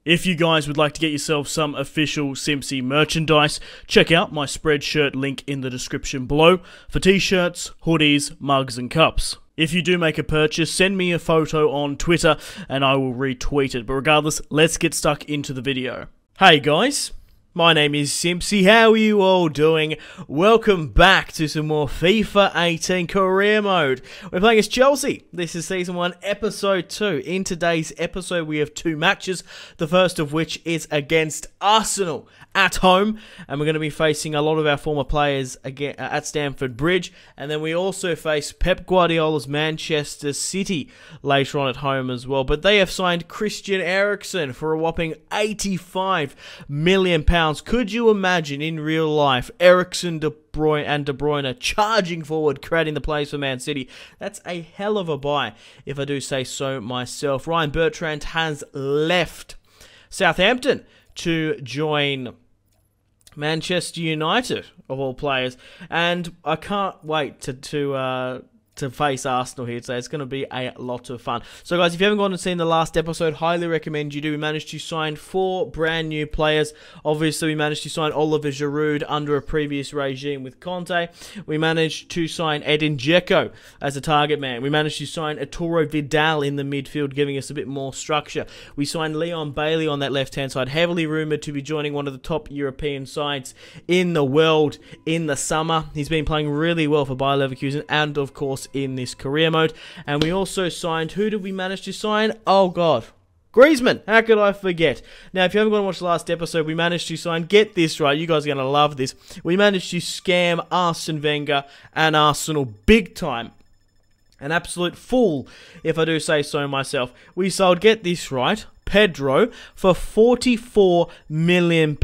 If you guys would like to get yourself some official Simpzy merchandise, check out my Spreadshirt link in the description below for t-shirts, hoodies, mugs and cups. If you do make a purchase, send me a photo on Twitter and I will retweet it. But regardless, let's get stuck into the video. Hey guys, my name is Simpzy. How are you all doing? Welcome back to some more FIFA 18 career mode. We're playing as Chelsea. This is Season 1, Episode 2. In today's episode, we have two matches. The first of which is against Arsenal at home. And we're going to be facing a lot of our former players again at Stamford Bridge. And then we also face Pep Guardiola's Manchester City later on at home as well. But they have signed Christian Eriksen for a whopping £85 million. Could you imagine in real life Eriksen, De Bruyne charging forward, creating the plays for Man City? That's a hell of a buy, if I do say so myself. Ryan Bertrand has left Southampton to join Manchester United, of all players, and I can't wait to face Arsenal here today. It's going to be a lot of fun. So guys, if you haven't gone and seen the last episode, highly recommend you do. We managed to sign 4 brand new players. Obviously, we managed to sign Oliver Giroud under a previous regime with Conte. We managed to sign Edin Dzeko as a target man. We managed to sign Arturo Vidal in the midfield, giving us a bit more structure. We signed Leon Bailey on that left-hand side, heavily rumoured to be joining one of the top European sides in the world in the summer. He's been playing really well for Bayer Leverkusen and, of course, in this career mode. And we also signed, who did we manage to sign? Oh god, Griezmann. How could I forget? Now, if you haven't gone and watched the last episode, we managed to sign, get this right, you guys are going to love this, we managed to scam Arsene Wenger and Arsenal big time. An absolute fool, if I do say so myself. We sold, get this right, Pedro for £44 million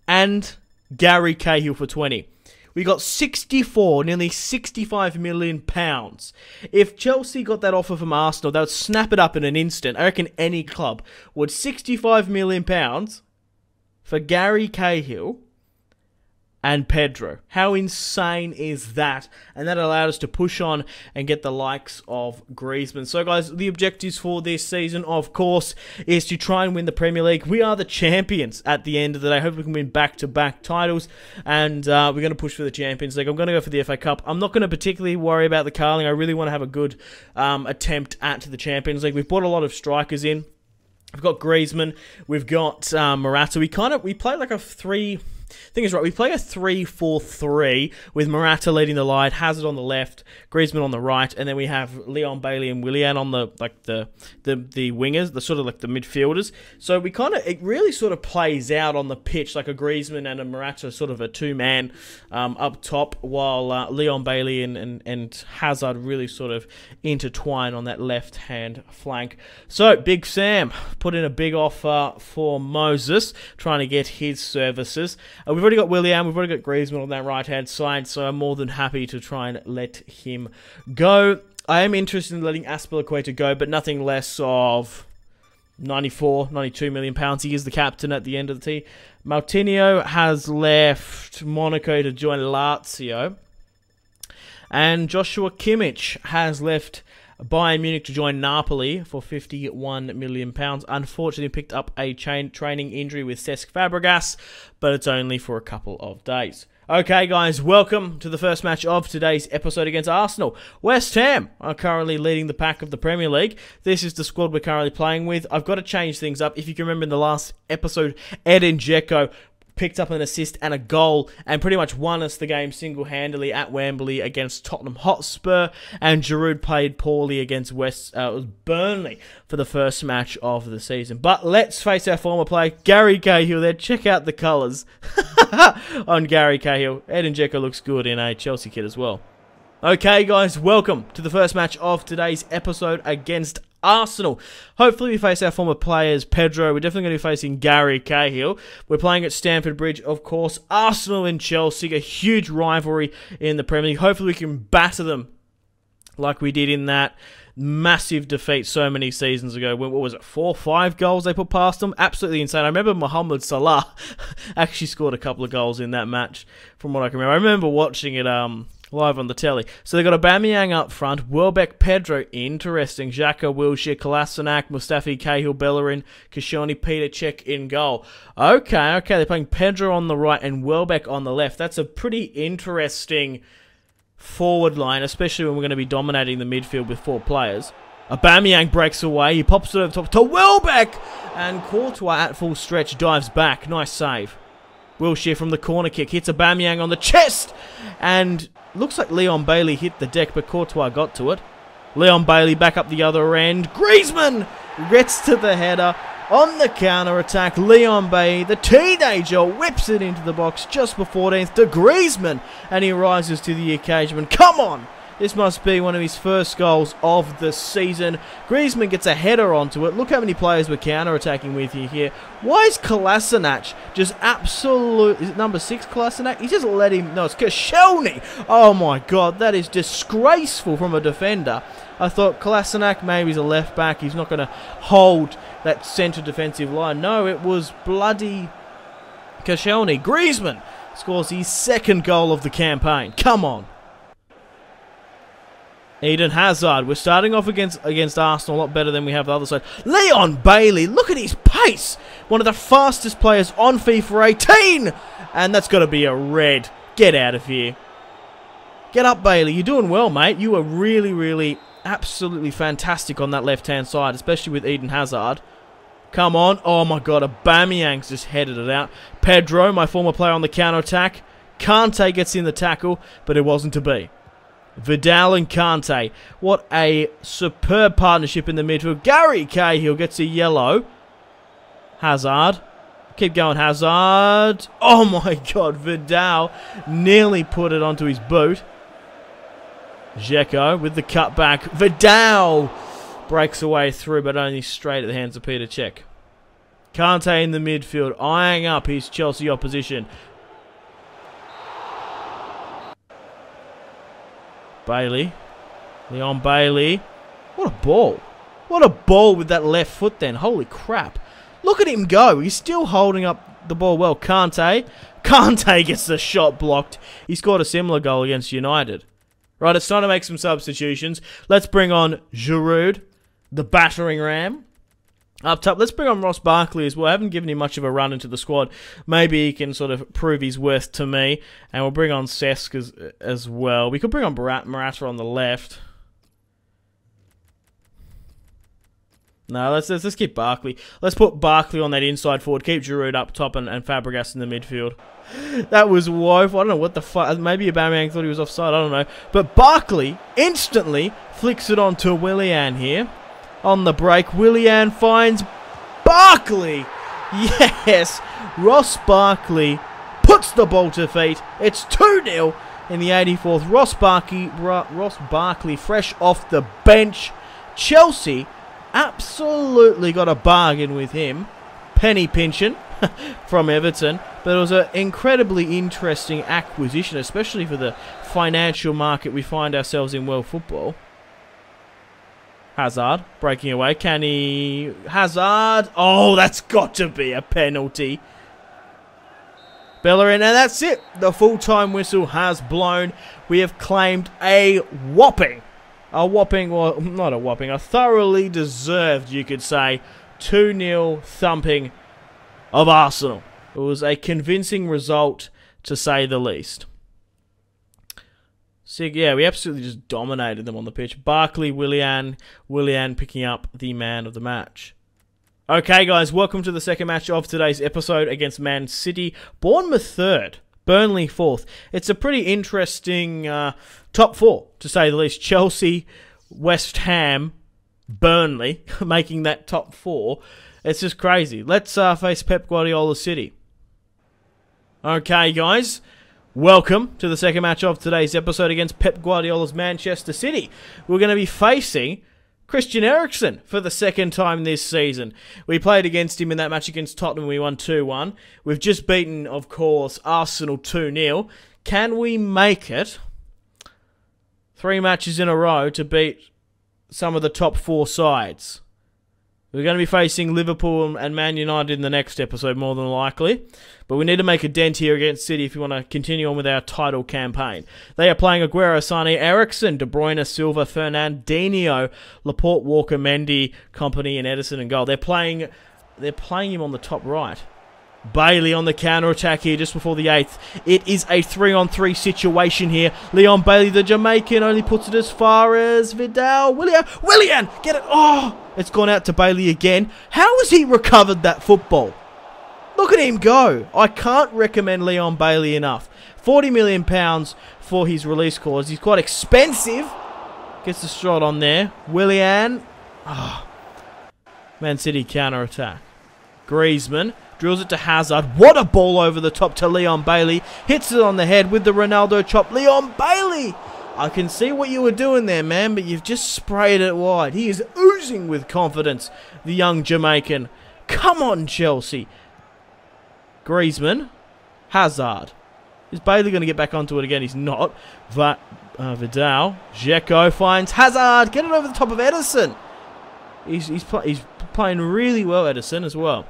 and Gary Cahill for 20. We got 64, nearly £65 million. If Chelsea got that offer from Arsenal, they would snap it up in an instant. I reckon any club would. £65 million for Gary Cahill and Pedro. How insane is that? And that allowed us to push on and get the likes of Griezmann. So guys, the objectives for this season, of course, is to try and win the Premier League. We are the champions at the end of the day. Hope we can win back-to-back titles. And we're going to push for the Champions League. I'm going to go for the FA Cup. I'm not going to particularly worry about the Carling. I really want to have a good attempt at the Champions League. We've brought a lot of strikers in. We've got Griezmann. We've got Morata. We play like a thing is right, we play a 3-4-3 with Morata leading the line, Hazard on the left, Griezmann on the right, and then we have Leon Bailey and Willian on the wingers, the sort of like the midfielders. So we it really sort of plays out on the pitch like a Griezmann and a Morata, sort of a two-man up top, while Leon Bailey and Hazard really sort of intertwine on that left-hand flank. So Big Sam put in a big offer for Moses, trying to get his services. We've already got Willian, we've already got Griezmann on that right-hand side, so I'm more than happy to try and let him go. I am interested in letting Aspilicueta go, but nothing less of 94, 92 million pounds. He is the captain at the end of the team. Moutinho has left Monaco to join Lazio. And Joshua Kimmich has left Bayern Munich to join Napoli for £51 million. Unfortunately, picked up a training injury with Cesc Fabregas, but it's only for a couple of days. Okay, guys, welcome to the first match of today's episode against Arsenal. West Ham are currently leading the pack of the Premier League. This is the squad we're currently playing with. I've got to change things up. If you can remember in the last episode, Edin Dzeko picked up an assist and a goal and pretty much won us the game single-handedly at Wembley against Tottenham Hotspur, and Giroud played poorly against Burnley for the first match of the season. But let's face our former player, Gary Cahill there. Check out the colours on Gary Cahill. Edin Dzeko looks good in a Chelsea kit as well. Okay, guys, welcome to the first match of today's episode against Arsenal. Hopefully we face our former players, Pedro. We're definitely going to be facing Gary Cahill. We're playing at Stamford Bridge, of course. Arsenal and Chelsea, a huge rivalry in the Premier League. Hopefully we can batter them like we did in that massive defeat so many seasons ago. What was it, 4 or 5 goals they put past them? Absolutely insane. I remember Mohamed Salah actually scored a couple of goals in that match, from what I can remember. I remember watching it Live on the telly. So they've got Aubameyang up front, Welbeck, Pedro, interesting, Xhaka, Wilshere, Kolasinac, Mustafi, Cahill, Bellerin, Koscielny, Peter Cech in goal. Okay, they're playing Pedro on the right and Welbeck on the left. That's a pretty interesting forward line, especially when we're going to be dominating the midfield with 4 players. Aubameyang breaks away, he pops it over top to Welbeck, and Courtois at full stretch dives back. Nice save. Wilshere from the corner kick hits Aubameyang on the chest, and looks like Leon Bailey hit the deck, but Courtois got to it. Leon Bailey back up the other end. Griezmann gets to the header on the counter-attack. Leon Bailey, the teenager, whips it into the box just before 14th to Griezmann, and he rises to the occasion. Come on! This must be one of his first goals of the season. Griezmann gets a header onto it. Look how many players we're counter-attacking with you here. Why is Kolasinac just absolute... Is it number 6, Kolasinac? He just let him... No, it's Koscielny. Oh my god, that is disgraceful from a defender. I thought Kolasinac maybe he's a left-back. He's not going to hold that centre defensive line. No, it was bloody Koscielny. Griezmann scores his 2nd goal of the campaign. Come on. Eden Hazard. We're starting off against Arsenal a lot better than we have the other side. Leon Bailey, look at his pace. One of the fastest players on FIFA 18. And that's got to be a red. Get out of here. Get up, Bailey. You're doing well, mate. You are really, really, absolutely fantastic on that left-hand side, especially with Eden Hazard. Come on. Oh, my God. Aubameyang's just headed it out. Pedro, my former player on the counter-attack. Kante gets in the tackle, but it wasn't to be. Vidal and Kante. What a superb partnership in the midfield. Gary Cahill gets a yellow. Hazard. Keep going, Hazard. Oh my god, Vidal nearly put it onto his boot. Dzeko with the cutback. Vidal breaks away through, but only straight at the hands of Peter Cech. Kante in the midfield, eyeing up his Chelsea opposition. Bailey. Leon Bailey. What a ball. What a ball with that left foot then. Holy crap. Look at him go. He's still holding up the ball well. Kante. Kante gets the shot blocked. He scored a similar goal against United. Right, it's time to make some substitutions. Let's bring on Giroud, the battering ram. Up top, let's bring on Ross Barkley as well. I haven't given him much of a run into the squad. Maybe he can sort of prove his worth to me. And we'll bring on Cesc as well. We could bring on Morata on the left. No, let's keep Barkley. Let's put Barkley on that inside forward. Keep Giroud up top and Fabregas in the midfield. That was woeful. I don't know what the fuck. Maybe Aubameyang thought he was offside. I don't know. But Barkley instantly flicks it on to Willian here. On the break, Willian finds Barkley. Yes, Ross Barkley puts the ball to feet. It's 2-0 in the 84th. Ross Barkley fresh off the bench. Chelsea absolutely got a bargain with him. Penny pinching from Everton. But it was an incredibly interesting acquisition, especially for the financial market we find ourselves in world football. Hazard breaking away. Can he? Hazard. Oh, that's got to be a penalty. Bellerin, and that's it. The full-time whistle has blown. We have claimed a whopping, well, not a whopping, a thoroughly deserved, you could say, 2-0 thumping of Arsenal. It was a convincing result, to say the least. So, yeah, we absolutely just dominated them on the pitch. Barkley, Willian picking up the man of the match. Okay, guys, welcome to the second match of today's episode against Man City. Bournemouth 3rd, Burnley 4th. It's a pretty interesting top 4, to say the least. Chelsea, West Ham, Burnley, making that top 4. It's just crazy. Let's face Pep Guardiola's City. Okay, guys. Welcome to the second match of today's episode against Pep Guardiola's Manchester City. We're going to be facing Christian Eriksen for the second time this season. We played against him in that match against Tottenham. We won 2-1. We've just beaten, of course, Arsenal 2-0. Can we make it 3 matches in a row to beat some of the top 4 sides? We're going to be facing Liverpool and Man United in the next episode, more than likely. But we need to make a dent here against City if we want to continue on with our title campaign. They are playing Aguero, Sané, Eriksen, De Bruyne, Silva, Fernandinho, Laporte, Walker, Mendy, Kompany, and Ederson in goal. They're playing him on the top right. Bailey on the counter-attack here just before the 8th. It is a 3-on-3 situation here. Leon Bailey, the Jamaican, only puts it as far as Vidal. Willian! Get it! Oh! It's gone out to Bailey again. How has he recovered that football? Look at him go. I can't recommend Leon Bailey enough. £40 million for his release clause. He's quite expensive. Gets the shot on there. Willian. Oh. Man City counter-attack. Griezmann. Drills it to Hazard. What a ball over the top to Leon Bailey. Hits it on the head with the Ronaldo chop. Leon Bailey! I can see what you were doing there, man, but you've just sprayed it wide. He is oozing with confidence, the young Jamaican. Come on, Chelsea. Griezmann. Hazard. Is Bailey going to get back onto it again? He's not. Vidal. Dzeko finds Hazard. Get it over the top of Ederson. He's playing really well, Ederson, as well.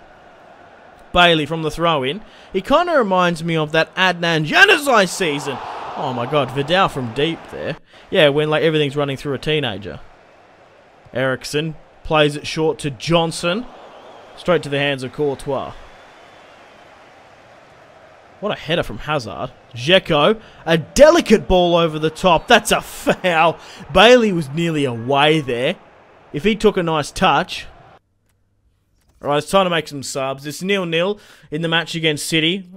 Bailey from the throw-in. He kind of reminds me of that Adnan Januzaj season. Oh my god, Vidal from deep there. Yeah, when like everything's running through a teenager. Eriksen plays it short to Johnson. Straight to the hands of Courtois. What a header from Hazard. Dzeko, a delicate ball over the top. That's a foul. Bailey was nearly away there. If he took a nice touch... Alright, it's time to make some subs. It's 0-0 in the match against City.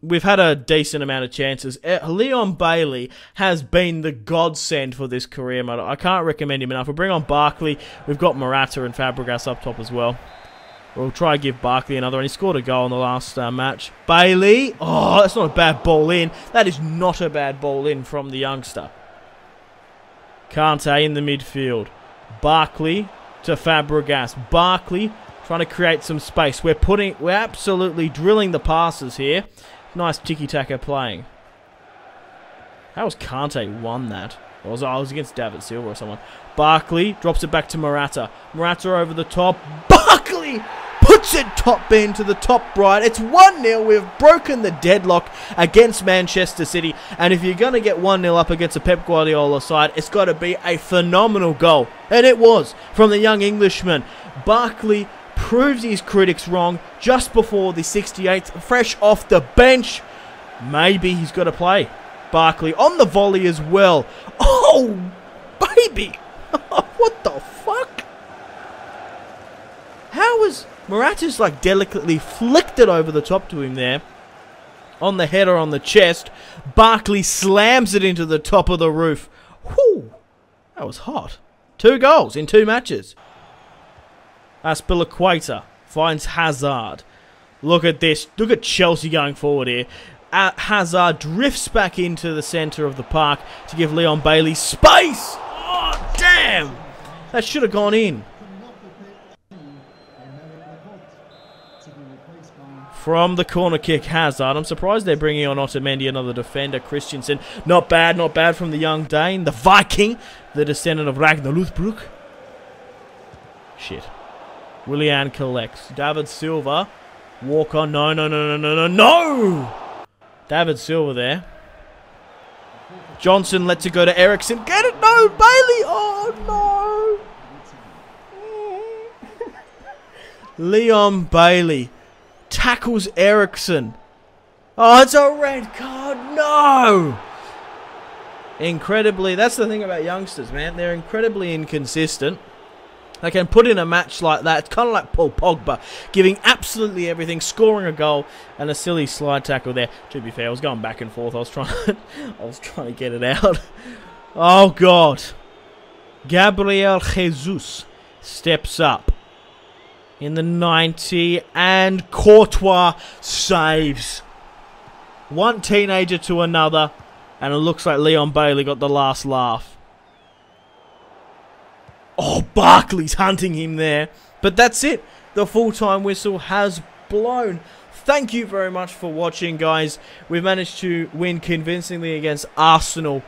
We've had a decent amount of chances. Leon Bailey has been the godsend for this career mode. I can't recommend him enough. We'll bring on Barkley. We've got Morata and Fabregas up top as well. We'll try to give Barkley another, and he scored a goal in the last match. Bailey. Oh, that's not a bad ball in. That is not a bad ball in from the youngster. Kante in the midfield. Barkley to Fabregas. Barkley trying to create some space. We're absolutely drilling the passes here. Nice tiki-taka playing. How was Kante won that? I was against David Silva or someone. Barkley drops it back to Morata. Morata over the top. Barkley puts it top bin to the top right. It's 1-0. We've broken the deadlock against Manchester City. And if you're going to get 1-0 up against a Pep Guardiola side, it's got to be a phenomenal goal. And it was from the young Englishman. Barkley proves his critics wrong just before the 68th, fresh off the bench. Maybe he's got to play. Barkley on the volley as well. Oh, baby. What the fuck? How was Morata's like delicately flicked it over the top to him there. On the header on the chest. Barkley slams it into the top of the roof. Whew. That was hot. 2 goals in 2 matches. Aspilicueta finds Hazard. Look at this. Look at Chelsea going forward here. Hazard drifts back into the centre of the park to give Leon Bailey space. Oh, damn. That should have gone in. From the corner kick, Hazard. I'm surprised they're bringing on Otamendi, another defender. Christensen. Not bad from the young Dane. The Viking, the descendant of Ragnar Lothbrok. Shit. Willian collects. David Silva. Walker. No! David Silva there. Johnson lets it go to Eriksen. Get it! No! Bailey! Oh, no! Leon Bailey tackles Eriksen. Oh, it's a red card. No! Incredibly, that's the thing about youngsters, man. They're incredibly inconsistent. They can put in a match like that. It's kind of like Paul Pogba, giving absolutely everything, scoring a goal, and a silly slide tackle there. To be fair, I was going back and forth. I was trying to get it out. Oh, God. Gabriel Jesus steps up in the 90, and Courtois saves. One teenager to another, and it looks like Leon Bailey got the last laugh. Oh, Barkley's hunting him there. But that's it. The full-time whistle has blown. Thank you very much for watching, guys. We've managed to win convincingly against Arsenal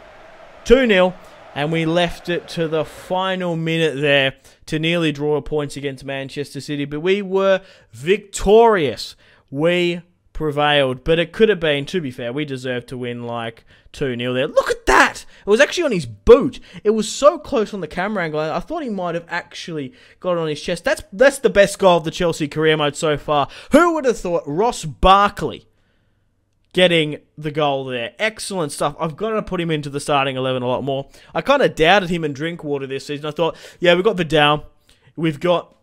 2-0. And we left it to the final minute there to nearly draw points against Manchester City. But we were victorious. We prevailed. But it could have been, to be fair, we deserved to win like 2-0 there. Look at that! It was actually on his boot. It was so close on the camera angle. I thought he might have actually got it on his chest. That's the best goal of the Chelsea career mode so far. Who would have thought Ross Barkley getting the goal there? Excellent stuff. I've got to put him into the starting 11 a lot more. I kind of doubted him in Drinkwater this season. I thought, yeah, we've got Vidal. We've got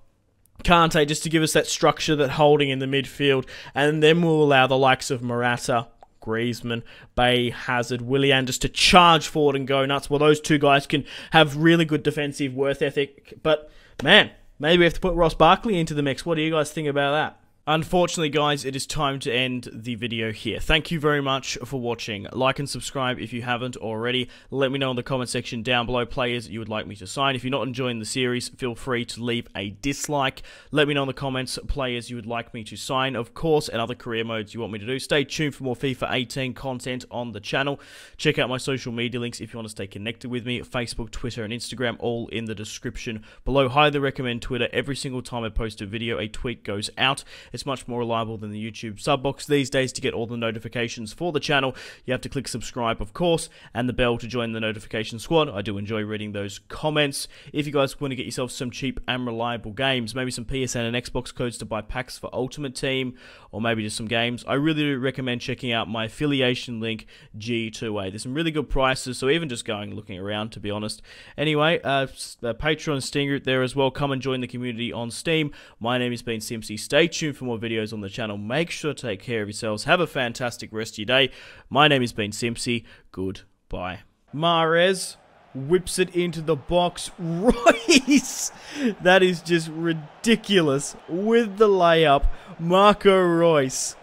Kante just to give us that structure, that holding in the midfield. And then we'll allow the likes of Morata, Griezmann, Bay, Hazard, Willian just to charge forward and go nuts. Well, those two guys can have really good defensive worth ethic. But, man, maybe we have to put Ross Barkley into the mix. What do you guys think about that? Unfortunately, guys, it is time to end the video here. Thank you very much for watching. Like and subscribe if you haven't already. Let me know in the comment section down below players you would like me to sign. If you're not enjoying the series, feel free to leave a dislike. Let me know in the comments players you would like me to sign, of course, and other career modes you want me to do. Stay tuned for more FIFA 18 content on the channel. Check out my social media links if you want to stay connected with me. Facebook, Twitter, and Instagram, all in the description below. Highly recommend Twitter. Every single time I post a video, a tweet goes out. It's much more reliable than the YouTube sub box these days. To get all the notifications for the channel, you have to click subscribe, of course, and the bell to join the notification squad. I do enjoy reading those comments. If you guys want to get yourself some cheap and reliable games, maybe some PSN and Xbox codes to buy packs for Ultimate Team, or maybe just some games, I really do recommend checking out my affiliation link, G2A. There's some really good prices, so even just going looking around, to be honest. Anyway, Patreon Steam group there as well. Come and join the community on Steam. My name has been Simpzy. Stay tuned for more videos on the channel. Make sure to take care of yourselves. Have a fantastic rest of your day. My name has been Simpzy. Goodbye. Mahrez whips it into the box. Royce! That is just ridiculous. With the layup, Marco Reus